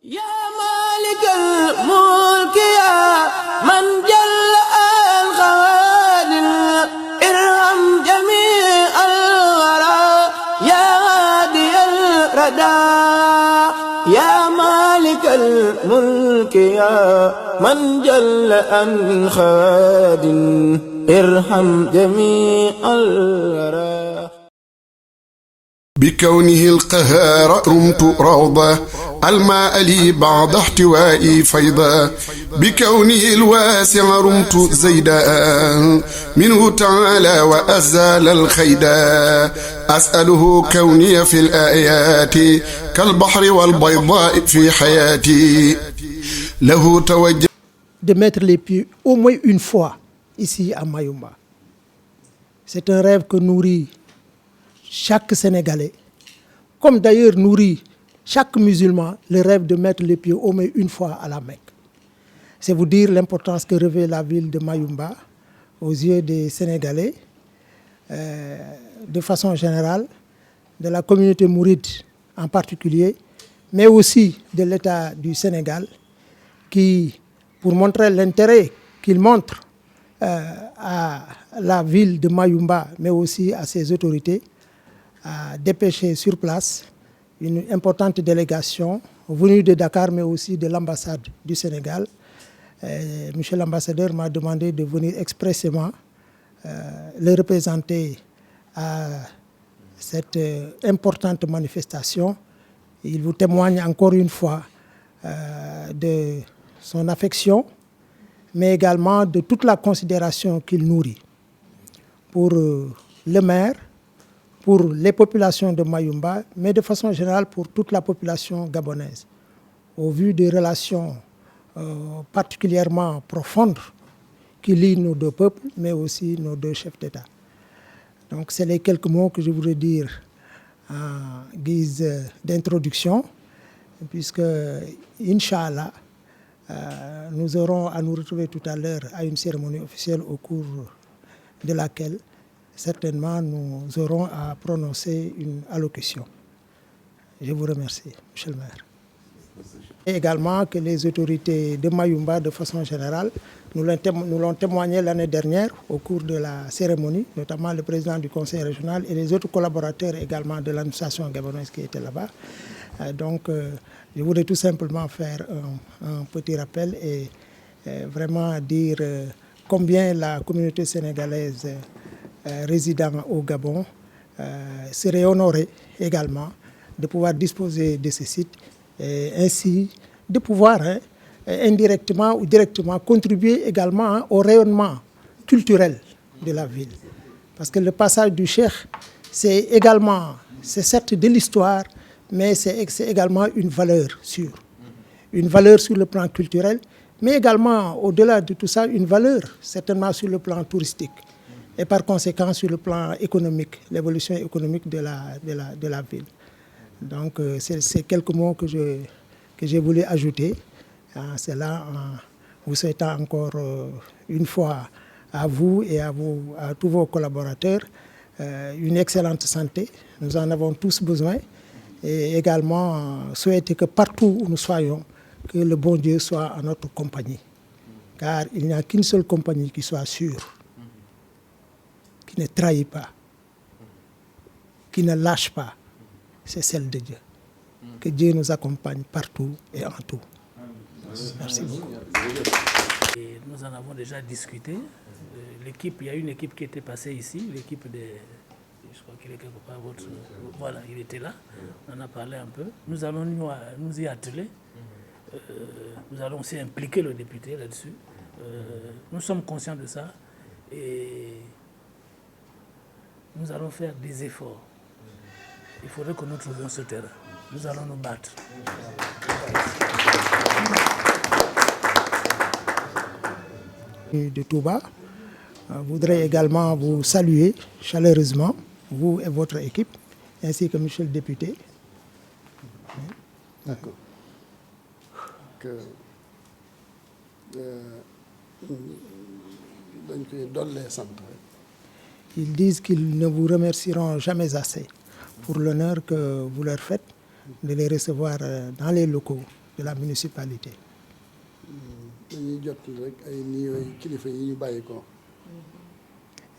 يا مالك الملك يا من جل الخوادم ارحم جميع الورى يا هادي الردى يا مالك الملك يا من جل الخوادم ارحم جميع الورى بكونه القهار رمت روضة الماء لي بعد احتوائي فيضا بكونه الواسع رمت زيدا منه تعالى وأزال الخيدا أسأله كوني في الآيات كالبحر والبيضاء في حياتي له توجه de mettre les pieds au moins une fois ici à Mayumba. C'est un rêve que nourrit chaque Sénégalais, comme d'ailleurs nourrit chaque musulman le rêve de mettre les pieds au moins une fois à la Mecque. C'est vous dire l'importance que revêt la ville de Mayumba aux yeux des Sénégalais, de façon générale, de la communauté mouride en particulier, mais aussi de l'État du Sénégal, qui, pour montrer l'intérêt qu'il montre à la ville de Mayumba, mais aussi à ses autorités, a dépêché sur place une importante délégation venue de Dakar, mais aussi de l'ambassade du Sénégal. Monsieur l'ambassadeur m'a demandé de venir expressément le représenter à cette importante manifestation. Il vous témoigne encore une fois de son affection, mais également de toute la considération qu'il nourrit pour le maire, pour les populations de Mayumba, mais de façon générale pour toute la population gabonaise, au vu des relations particulièrement profondes qui lient nos deux peuples, mais aussi nos deux chefs d'État. Donc c'est les quelques mots que je voudrais dire en guise d'introduction, puisque, Inch'Allah, nous aurons à nous retrouver tout à l'heure à une cérémonie officielle au cours de laquelle certainement nous aurons à prononcer une allocution. Je vous remercie, Monsieur le maire. Et également que les autorités de Mayumba, de façon générale, nous l'ont témoigné l'année dernière au cours de la cérémonie, notamment le président du conseil régional et les autres collaborateurs également de l'administration gabonaise qui étaient là-bas. Donc, je voudrais tout simplement faire un petit rappel et vraiment dire combien la communauté sénégalaise résidant au Gabon serait honorée également de pouvoir disposer de ce site et ainsi de pouvoir indirectement ou directement contribuer également au rayonnement culturel de la ville. Parce que le passage du Cheikh, c'est certes de l'histoire, mais c'est également une valeur sûre. Une valeur sur le plan culturel, mais également, au-delà de tout ça, une valeur certainement sur le plan touristique. Et par conséquent sur le plan économique, l'évolution économique de la ville. Donc c'est quelques mots que j'ai voulu ajouter à cela en vous souhaitant encore une fois à vous et à tous vos collaborateurs une excellente santé. Nous en avons tous besoin et également souhaiter que partout où nous soyons, que le bon Dieu soit à notre compagnie. Car il n'y a qu'une seule compagnie qui soit sûre, qui ne trahit pas, qui ne lâche pas, c'est celle de Dieu. Que Dieu nous accompagne partout et en tout. Merci beaucoup. Et nous en avons déjà discuté. L'équipe, il y a une équipe qui était passée ici, l'équipe de... Je crois qu'il est quelque part votre... Voilà, il était là. On en a parlé un peu. Nous allons nous y atteler. Nous allons aussi impliquer le député là-dessus. Nous sommes conscients de ça. Et nous allons faire des efforts. Il faudrait que nous trouvions ce terrain. Nous allons nous battre. De Touba, je voudrais également vous saluer chaleureusement, vous et votre équipe, ainsi que monsieur le député. D'accord. Ils disent qu'ils ne vous remercieront jamais assez pour l'honneur que vous leur faites de les recevoir dans les locaux de la municipalité. dañuy jot rek ay nuyoo kilifa yi ñu bàyyi ko.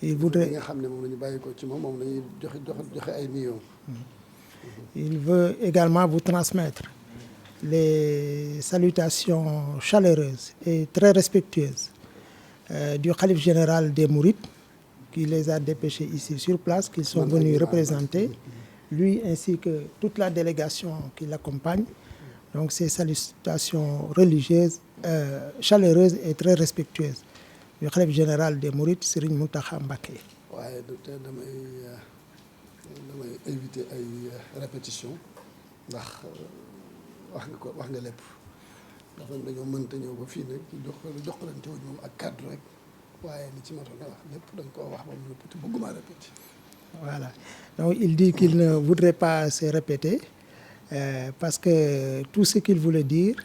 Il voudrait, nga xam ne moom la ñu bàyyi ko ci moom la ñuy joxe ay nuyoo. il veut également vous transmettre les salutations chaleureuses et très respectueuses du khalife général des Mourides, qui les a dépêchés ici sur place, qu'ils sont venus représenter, lui ainsi que toute la délégation qui l'accompagne. Donc ces salutations religieuses, chaleureuses et très respectueuses du khalife général des Mourides, Serigne Mountakha Mbacké. waaye te damay éviter ay répétition ndax wax nga lépp ndax dañoo mënta ñëw ba fii nag joxalante wuñ moom ak kàddu rek waaye li ci matoon a wax lépp dañ koo wax ba mu répété bëgguma répété. Voilà, donc il dit qu'il ne voudrait pas se répéter parce que tout ce qu'il voulait dire,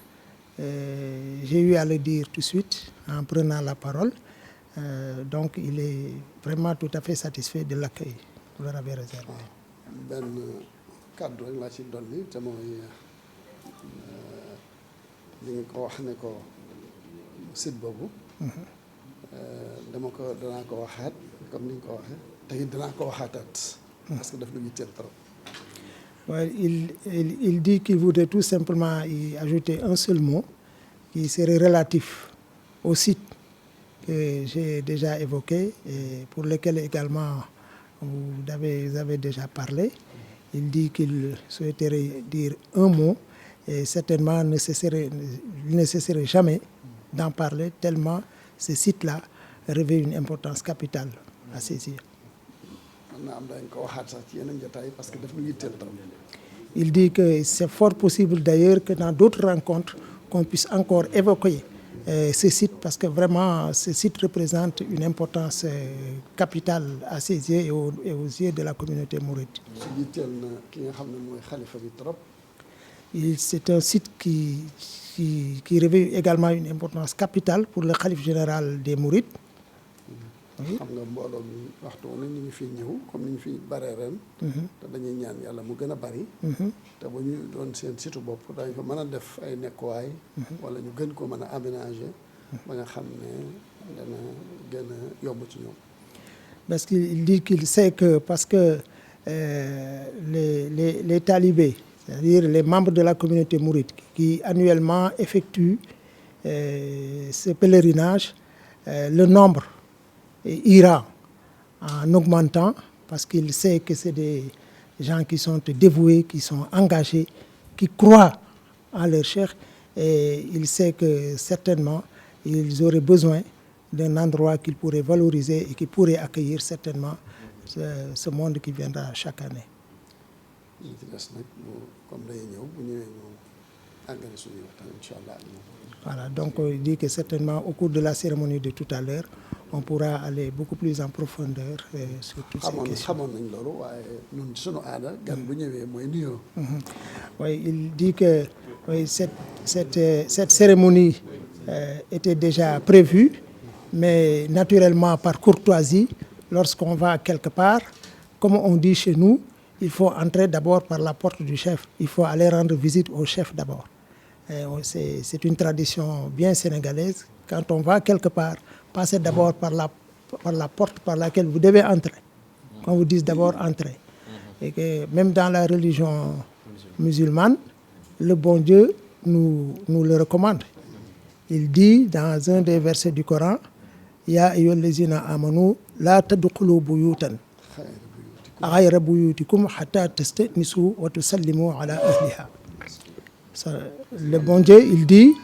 j'ai eu à le dire tout de suite en prenant la parole. Donc il est vraiment tout à fait satisfait de l'accueil que vous leur avez réservé. benn kàddu rek laa ci dolli te mooy li nga ko wax ne ko site boobu. danaa ko waxaat comme ni nga ko waxee te it danaa ko waxaataat. parce que daf ñu yitteel trop. Ouais, il dit qu'il voudrait tout simplement y ajouter un seul mot qui serait relatif au site que j'ai déjà évoqué et pour lequel également vous avez déjà parlé. Il dit qu'il souhaiterait dire un mot et certainement ne cesserait jamais d'en parler tellement ce site-là revêt une importance capitale à saisir. Il dit que c'est fort possible d'ailleurs que dans d'autres rencontres qu'on puisse encore évoquer ce site parce que vraiment ce site représente une importance capitale à ses yeux et aux yeux de la communauté mouride. C'est un site qui revêt également une importance capitale pour le khalife général des Mourides. xam nga mbooloo mi waxtu woon ñu ngi fi ñëw comme ni ñu fi baree ren. te dañuy ñaan yàlla mu gën a bari. te ba ñu doon seen site bopp dañ fa mën a def ay nekkuwaay. wala ñu gën ko mën a aménager. ba nga xam ne dana gën a yomb ci ñoom. Parce qu'il dit qu'il sait que parce que les talibés, c'est-à-dire les membres de la communauté mouride qui annuellement effectuent ce pèlerinage, le nombre ira en augmentant parce qu'il sait que c'est des gens qui sont dévoués, qui sont engagés, qui croient en leur cheikh et il sait que certainement ils auraient besoin d'un endroit qu'ils pourraient valoriser et qui pourrait accueillir certainement ce monde qui viendra chaque année. Voilà, donc il dit que certainement au cours de la cérémonie de tout à l'heure, on pourra aller beaucoup plus en profondeur sur toutes ces questions. Oui, il dit que oui, cette cérémonie était déjà prévue, mais naturellement par courtoisie, lorsqu'on va quelque part, comme on dit chez nous, il faut entrer d'abord par la porte du chef. Il faut aller rendre visite au chef d'abord. C'est une tradition bien sénégalaise. Quand on va quelque part, passez d'abord par la porte par laquelle vous devez entrer. Qu'on vous dise d'abord entrer. Et que même dans la religion musulmane, le bon Dieu nous le recommande. Il dit dans un des versets du Coran, Ya ayyuhallazina amanu la tadkhulu buyutan ghayra buyutikum hatta tastanisu wa tusallimu ala ahliha. Le bon Dieu, il dit,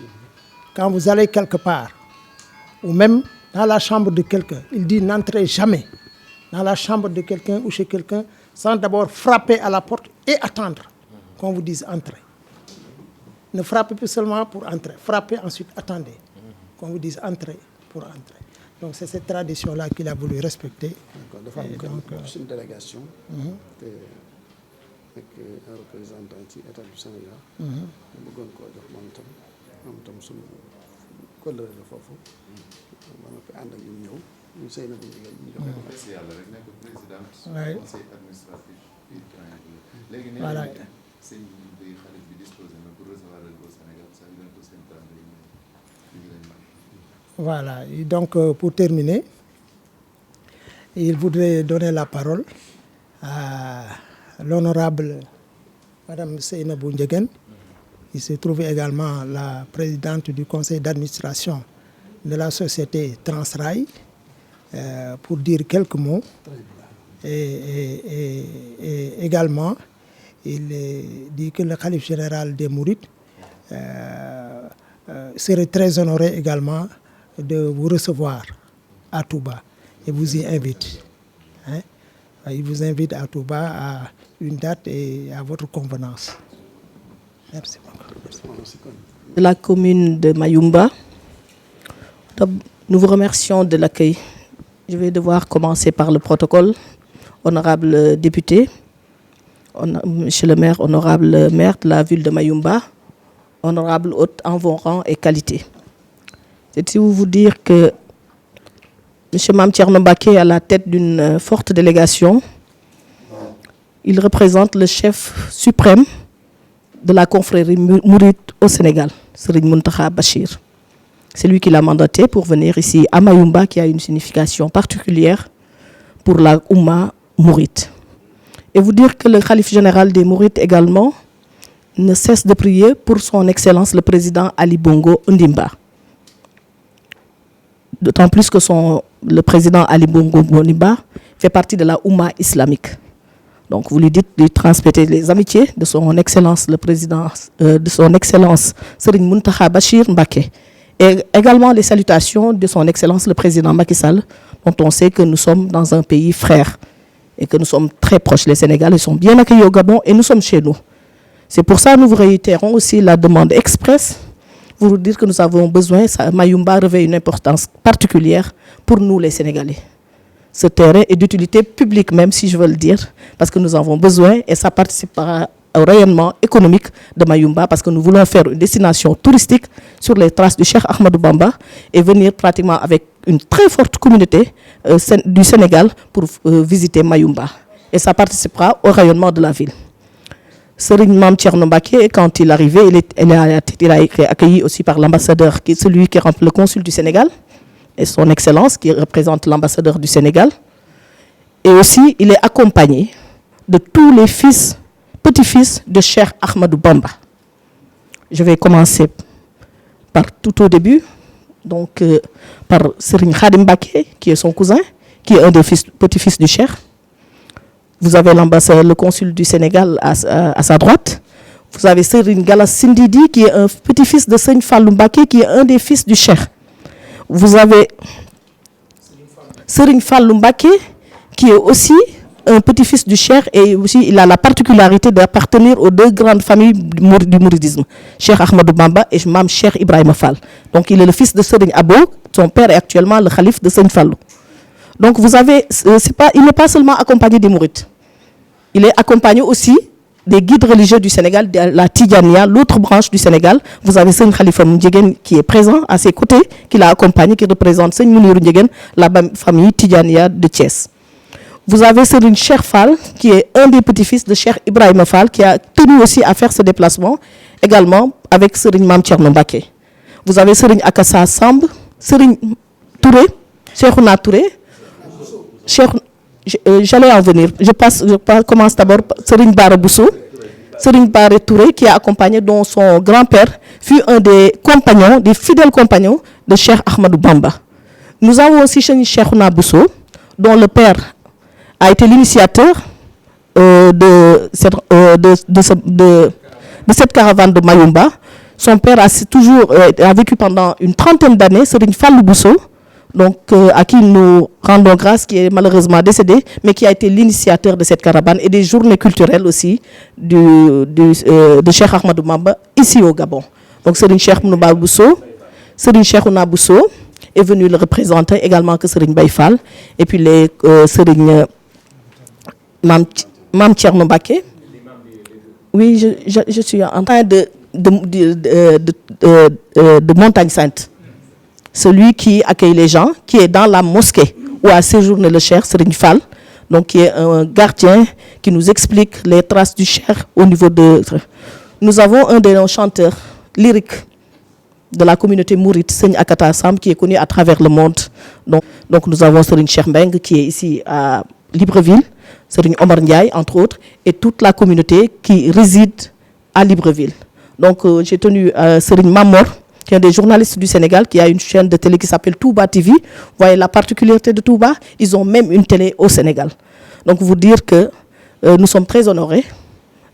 quand vous allez quelque part, ou même dans la chambre de quelqu'un, il dit n'entrez jamais dans la chambre de quelqu'un ou chez quelqu'un sans d'abord frapper à la porte et attendre qu'on vous dise entrez. Ne frappez plus seulement pour entrer, frappez ensuite, attendez qu'on vous dise entrez pour entrer. Donc c'est cette tradition-là qu'il a voulu respecter. C'est une délégation avec un représentant ci état du Sénégal. ñu bëggoon koo jox moom itam suñu kóllëre la foofu. ba noppi ànd ak ñun ñëw ñu sëy na bu njëgal ñu joxe ko. merci yàlla rek nekk président conseil administratif. Voilà. sëñ bi xarit bi Voilà, et donc pour terminer, il voudrait donner la parole à l'honorable Madame Seynabou Ndiéguène. Il se trouve également la présidente du conseil d'administration de la société Transrail pour dire quelques mots. Et également, il dit que le khalife général des Mourides serait très honoré également de vous recevoir à Touba et vous y invite. Hein? Il vous invite à Touba à une date et à votre convenance. Merci beaucoup. De la commune de Mayumba, nous vous remercions de l'accueil. Je vais devoir commencer par le protocole. Honorable député, monsieur le maire, honorable maire de la ville de Mayumba, honorable hôte en vos rangs et qualité. C'est vous dire que M. Mame Thierno Mbacké est à la tête d'une forte délégation. Il représente le chef suprême de la confrérie mouride au Sénégal, Serigne Mountakha Bachir. C'est lui qui l'a mandaté pour venir ici à Mayumba, qui a une signification particulière pour la Oumma mouride. Et vous dire que le khalife général des Mourides également ne cesse de prier pour son excellence le président Ali Bongo Ondimba. D'autant plus que le président Ali Bongo Ondimba fait partie de la Oumma islamique. Donc vous lui dites de transmettre les amitiés de son excellence le président, de son excellence Serigne Mountakha Bachir Mbacké, et également les salutations de son excellence le président Macky Sall, dont on sait que nous sommes dans un pays frère et que nous sommes très proches. Les Sénégalais sont bien accueillis au Gabon et nous sommes chez nous. C'est pour ça que nous vous réitérons aussi la demande expresse pour vous dire que nous avons besoin, Mayumba revêt une importance particulière pour nous les Sénégalais. Ce terrain est d'utilité publique même, si je veux le dire, parce que nous avons besoin et ça participera au rayonnement économique de Mayumba, parce que nous voulons faire une destination touristique sur les traces du Cheikh Ahmadou Bamba et venir pratiquement avec une très forte communauté du Sénégal pour visiter Mayumba. Et ça participera au rayonnement de la ville. Serigne Mame Thierno Mbacké, quand il est arrivé, il a été accueilli aussi par l'ambassadeur, qui est celui qui est le consul du Sénégal, et son excellence, qui représente l'ambassadeur du Sénégal. Et aussi, il est accompagné de tous les petits-fils de Cheikh Ahmadou Bamba. Je vais commencer par tout au début, donc par Serigne Khadim Mbacké, qui est son cousin, qui est un des petits-fils du Cheikh. Vous avez l'ambassadeur, le consul du Sénégal à sa droite. Vous avez Serigne Gallas Sindidi, qui est un petit-fils de Serigne Fallou Mbacké, qui est un des fils du Cheikh. Vous avez Serigne Fallou Mbacké, qui est aussi un petit-fils du Cheikh, et aussi il a la particularité d'appartenir aux deux grandes familles du mouridisme, Cheikh Ahmadou Bamba et Mame Cheikh Ibrahima Fall. Donc il est le fils de Serigne Abo, son père est actuellement le khalife de Serigne Fallou. Donc vous avez, il n'est pas seulement accompagné des mourides, il est accompagné aussi des guides religieux du Sénégal, de la Tidjania, l'autre branche du Sénégal. Vous avez Serigne Khalifa Ndiéguène qui est présent à ses côtés, qui l'a accompagné, qui représente Serigne Mounirou Ndiéguène, la famille Tidjania de Thiès. Vous avez Serigne Cheikh Fall, qui est un des petits-fils de Cheikh Ibrahima Fall, qui a tenu aussi à faire ce déplacement, également avec Serigne Mame Thierno Mbacké. Vous avez Serigne Akassa Samb, Serigne Touré, Cheikhouna Touré, j'allais en venir. Je commence d'abord par Serigne Bara Bousso, Serigne Bara Touré, qui est accompagné, dont son grand-père fut un des compagnons, des fidèles compagnons de Cheikh Ahmadou Bamba. Nous avons aussi Cheikhouna Bousso, dont le père a été l'initiateur de cette caravane de Mayumba. Son père a vécu pendant une trentaine d'années, Serigne Fallou Bousso, donc à qui nous rendons grâce, qui est malheureusement décédé, mais qui a été l'initiateur de cette caravane et des journées culturelles aussi de Cheikh Ahmadou Bamba ici au Gabon. Donc Serigne Cheikhouna Bousso, Serigne Cheikhouna Bousso est venu le représenter également que Serigne Baye Fall, et puis les Serigne Mame Thierno Mbacké. Oui, je suis en train de Montagne Sainte. Celui qui accueille les gens, qui est dans la mosquée où a séjourné le Cheikh Serigne Fall, donc qui est un gardien qui nous explique les traces du Cheikh au niveau de... nous avons un de nos chanteurs lyriques de la communauté mouride, Seigne Akata Sam, qui est connu à travers le monde. Donc nous avons Serigne Cheikh Mbeng qui est ici à Libreville, Serigne Omar Ndiaye entre autres, et toute la communauté qui réside à Libreville. Donc j'ai tenu Serigne Mamor, qui est un des journalistes du Sénégal, qui a une chaîne de télé qui s'appelle Touba TV. Vous voyez la particularité de Touba, ils ont même une télé au Sénégal. Donc vous dire que nous sommes très honorés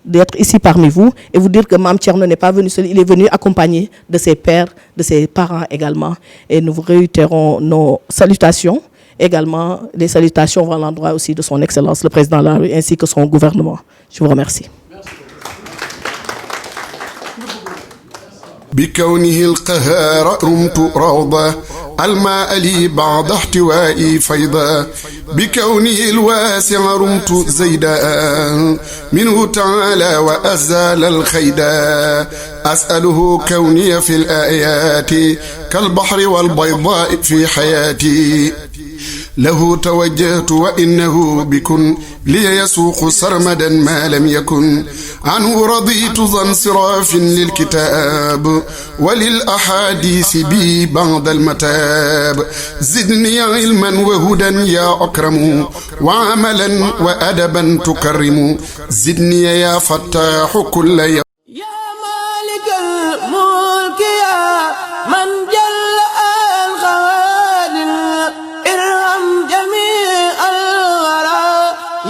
d'être ici parmi vous et vous dire que Mame Thierno n'est pas venu seul, il est venu accompagné de ses pères, de ses parents également. Et nous vous réitérons nos salutations, également les salutations à l'endroit aussi de son Excellence, le Président de la République, ainsi que son gouvernement. Je vous remercie. بكونه القهار رمت روضة الماء لي بعد احتوائي فيضا بكونه الواسع رمت زيدا منه تعالى وأزال الخيدا أسأله كوني في الآيات كالبحر والبيضاء في حياتي له توجهت وإنه بكن لي يسوق سرمدا ما لم يكن عنه رضيت ذا انصراف للكتاب وللأحاديث بي بعد المتاب زدني علما وهدى يا أكرم وعملا وأدبا تكرم زدني يا فتاح كل يوم يا مالك الملك يا من جل الخوادم ارحم جميع الورى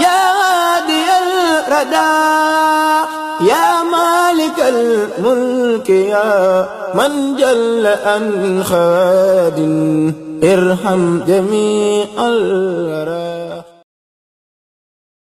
يا هادي الردى يا مالك الملك يا من جل عن خواد ارحم جميع الورى